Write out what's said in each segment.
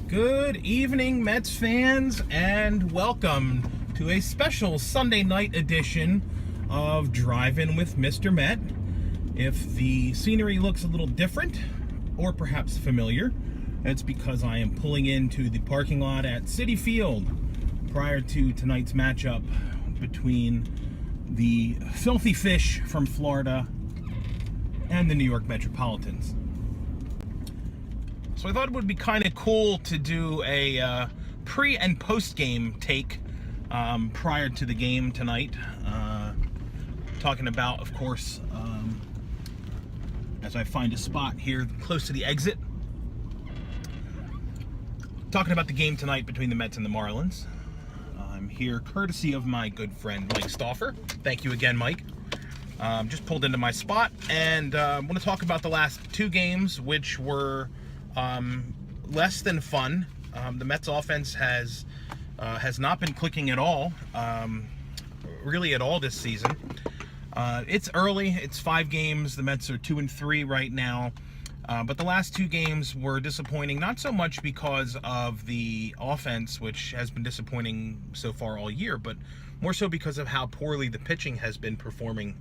Good evening, Mets fans, and welcome to a special Sunday night edition of Drivin with Mr. Met. If the scenery looks a little different, or perhaps familiar, it's because I am pulling into the parking lot at CitiField prior to tonight's matchup between the Filthy Fish from Florida and the New York Metropolitans. So I thought it would be kind of cool to do a pre- and post-game take prior to the game tonight. Talking about, of course, as I find a spot here close to the exit, talking about the game tonight between the Mets and the Marlins. I'm here courtesy of my good friend Mike Stauffer. Thank you again, Mike. Just pulled into my spot, and I want to talk about the last two games, which were less than fun. The Mets offense has not been clicking at all, really at all this season. It's early. It's 5 games. The Mets are 2-3 right now. But the last 2 games were disappointing, not so much because of the offense, which has been disappointing so far all year, but more so because of how poorly the pitching has been performing,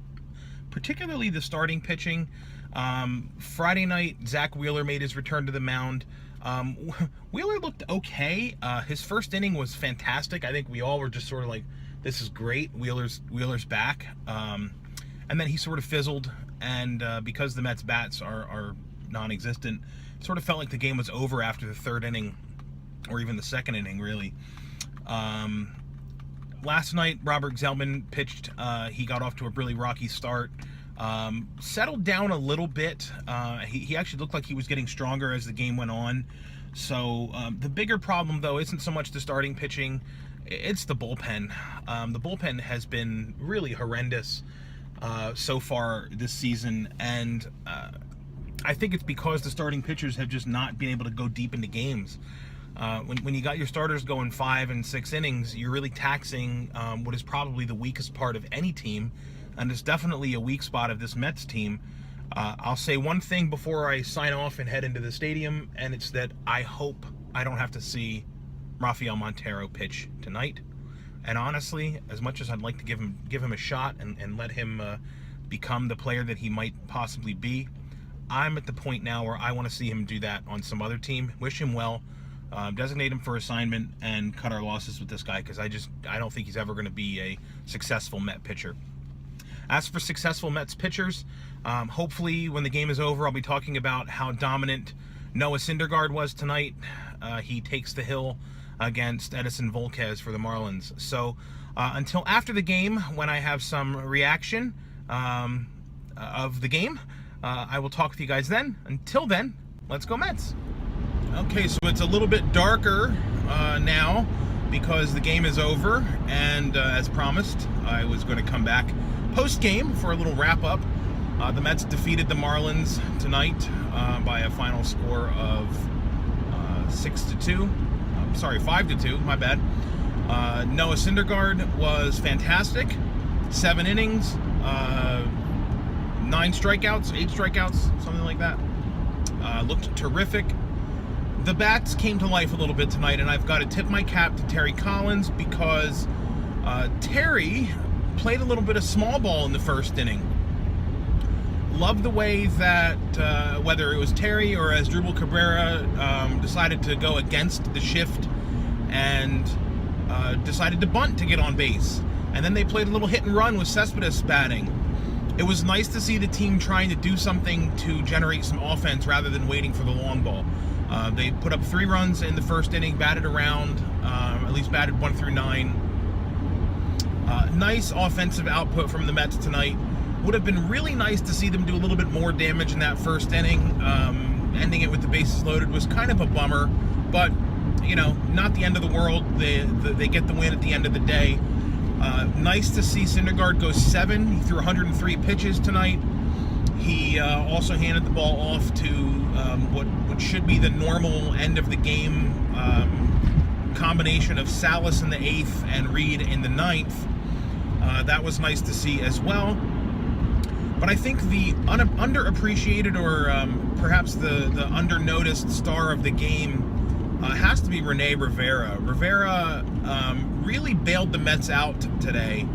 particularly the starting pitching. Friday night, Zach Wheeler made his return to the mound. Wheeler looked okay. His first inning was fantastic. I think we all were just sort of like, this is great. Wheeler's back. And then he sort of fizzled, and because the Mets bats are non-existent, it sort of felt like the game was over after the third inning, or even the second inning, really. Last night, Robert Zellman pitched. He got off to a really rocky start. Settled down a little bit. He actually looked like he was getting stronger as the game went on. So the bigger problem, though, isn't so much the starting pitching. It's the bullpen. The bullpen has been really horrendous so far this season, and I think it's because the starting pitchers have just not been able to go deep into games. When you got your starters going 5 and 6 innings, you're really taxing what is probably the weakest part of any team, and it's definitely a weak spot of this Mets team. I'll say one thing before I sign off and head into the stadium, and it's that I hope I don't have to see Rafael Montero pitch tonight. And honestly, as much as I'd like to give him a shot and let him become the player that he might possibly be, I'm at the point now where I want to see him do that on some other team. Wish him well, designate him for assignment, and cut our losses with this guy, because I don't think he's ever going to be a successful Met pitcher. As for successful Mets pitchers, hopefully when the game is over, I'll be talking about how dominant Noah Syndergaard was tonight. He takes the hill against Edison Volquez for the Marlins. So until after the game, when I have some reaction of the game, I will talk with you guys then. Until then, let's go Mets. Okay, so it's a little bit darker now because the game is over, and as promised, I was going to come back post-game for a little wrap-up. The Mets defeated the Marlins tonight by a final score of 6-2. Sorry, 5-2, my bad. Noah Syndergaard was fantastic. 7 innings, 9 strikeouts, 8 strikeouts, something like that. Looked terrific. The bats came to life a little bit tonight, and I've got to tip my cap to Terry Collins, because Terry played a little bit of small ball in the first inning. Loved the way that whether it was Terry or Asdrubal Cabrera decided to go against the shift and decided to bunt to get on base. And then they played a little hit and run with Cespedes batting. It was nice to see the team trying to do something to generate some offense rather than waiting for the long ball. They put up 3 runs in the first inning, batted around, at least batted 1 through 9. Nice offensive output from the Mets tonight. Would have been really nice to see them do a little bit more damage in that first inning. Ending it with the bases loaded was kind of a bummer, but you know, not the end of the world. They get the win at the end of the day. Nice to see Syndergaard go 7. He threw 103 pitches tonight. He also handed the ball off to what should be the normal end of the game combination of Salas in the 8th and Reed in the 9th. That was nice to see as well. But I think the underappreciated, or perhaps the under-noticed star of the game has to be Rene Rivera. Rivera really bailed the Mets out today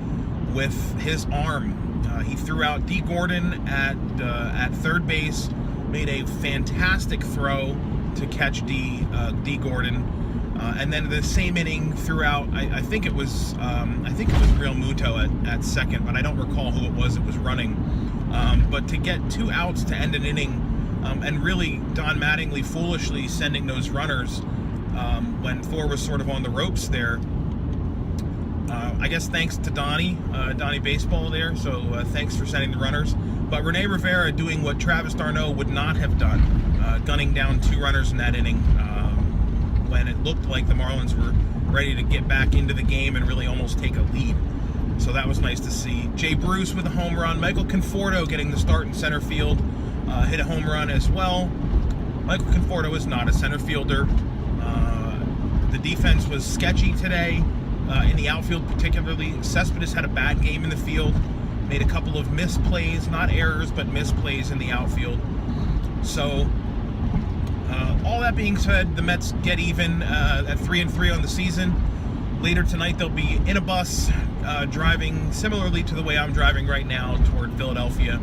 with his arm. He threw out D. Gordon at third base, made a fantastic throw to catch D. Gordon, and then the same inning threw out. I think it was Real Muto at second, but I don't recall who it was that was running. But to get 2 outs to end an inning, and really Don Mattingly foolishly sending those runners when Thor was sort of on the ropes there. I guess thanks to Donnie Baseball there, so thanks for sending the runners. But Rene Rivera doing what Travis d'Arnaud would not have done, gunning down 2 runners in that inning when it looked like the Marlins were ready to get back into the game and really almost take a lead. So that was nice to see. Jay Bruce with a home run. Michael Conforto getting the start in center field, hit a home run as well. Michael Conforto is not a center fielder. The defense was sketchy today. In the outfield particularly. Cespedes had a bad game in the field, made a couple of misplays, not errors, but misplays in the outfield. So, all that being said, the Mets get even at 3-3 on the season. Later tonight, they'll be in a bus, driving similarly to the way I'm driving right now toward Philadelphia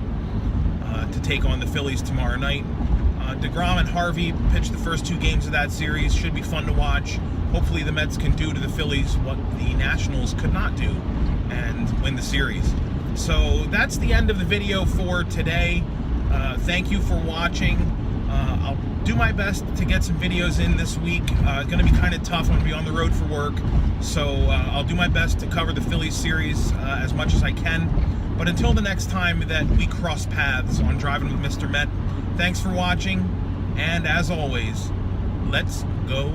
to take on the Phillies tomorrow night. DeGrom and Harvey pitched the first 2 games of that series. Should be fun to watch. Hopefully the Mets can do to the Phillies what the Nationals could not do and win the series. So that's the end of the video for today. Thank you for watching. I'll do my best to get some videos in this week. It's going to be kind of tough. I'm going to be on the road for work. So I'll do my best to cover the Phillies series as much as I can. But until the next time that we cross paths on Driving with Mr. Met, thanks for watching. And as always, let's go